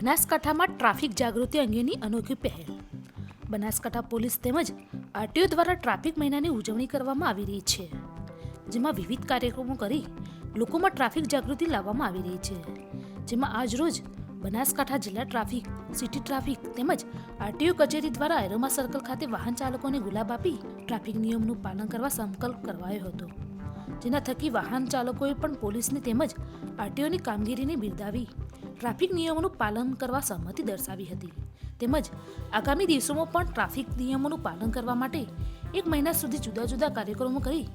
બનાસકાંઠામાં ટ્રાફિક જાગૃતિ અંગેની અનોખી પહેલ. બનાસકાંઠા પોલીસ તેમજ આરટીઓ દ્વારા ટ્રાફિક મહિનાની ઉજવણી કરવામાં આવી રહી છે, જેમાં વિવિધ કાર્યક્રમો કરી લોકોમાં ટ્રાફિક જાગૃતિ લાવવામાં આવી રહી છે. જેમાં આજરોજ બનાસકાંઠા જિલ્લા ટ્રાફિક, સિટી ટ્રાફિક તેમજ આરટીઓ કચેરી દ્વારા એરોમા સર્કલ ખાતે વાહન ચાલકોને ગુલાબ આપી ટ્રાફિક નિયમનું પાલન કરવા સંકલ્પ કરવાયો હતો. જેના થકી વાહન ચાલકોએ પણ પોલીસની તેમજ આરટીઓની કામગીરીને બિરદાવી ટ્રાફિક નિયમોનું પાલન કરવા સહમતિ દર્શાવી હતી. તેમજ આગામી દિવસોમાં પણ ટ્રાફિક નિયમોનું પાલન કરવા માટે 1 મહિના સુધી જુદા જુદા કાર્યક્રમો કરી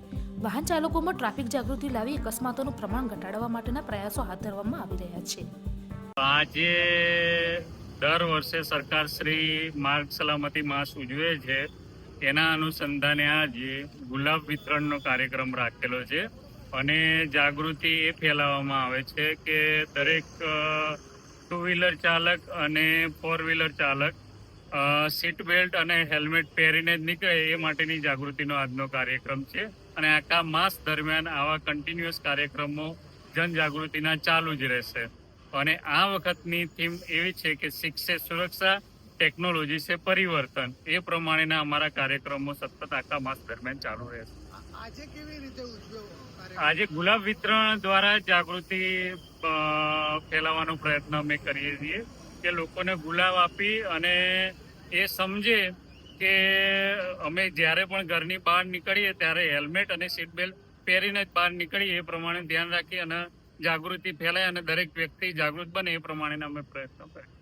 વાહન ચાલકોમાં ટ્રાફિક જાગૃતિ લાવી અકસ્માતોનું પ્રમાણ ઘટાડવા માટેના પ્રયાસો હાથ ધરવામાં આવી રહ્યા છે. આજે દર વર્ષે સરકાર શ્રી માર્ગ સલામતી માસ ઉજવે છે, એના અનુસંધાને આજે ગુલાબ વિતરણનો કાર્યક્રમ રાખેલો છે અને જાગૃતિ એ ફેલાવવામાં આવે છે કે દરેક 2 વ્હીલર ચાલક અને 4 વ્હીલર ચાલક સીટ બેલ્ટ અને હેલ્મેટ પહેરીને જ નીકળે એ માટેની જાગૃતિનો આજનો કાર્યક્રમ છે. અને આખા માસ દરમિયાન આવા કન્ટિન્યુઅસ કાર્યક્રમો જનજાગૃતિના ચાલુ જ રહેશે. અને આ વખતની થીમ એવી છે કે શિક્ષે સુરક્ષા, ટેકનોલોજી સે પરિવર્તન. એ પ્રમાણેના અમારા કાર્યક્રમો સતત આખા માસ દરમિયાન ચાલુ રહેશે. આજે કેવી રીતે ઉજવ્યો? આજે ગુલાબ વિતરણ દ્વારા જાગૃતિ ફેલાવવાનો પ્રયત્ન અમે કરીએ છીએ કે લોકોને ગુલાબ આપી અને એ સમજે કે અમે જ્યારે પણ ઘરની બહાર નીકળીએ ત્યારે હેલ્મેટ અને સીટ બેલ્ટ પહેરીને જ બહાર નીકળીએ એ પ્રમાણે ધ્યાન રાખી અને જાગૃતિ ફેલાય અને દરેક વ્યક્તિ જાગૃત બને એ પ્રમાણેના અમે પ્રયત્નો કરીએ.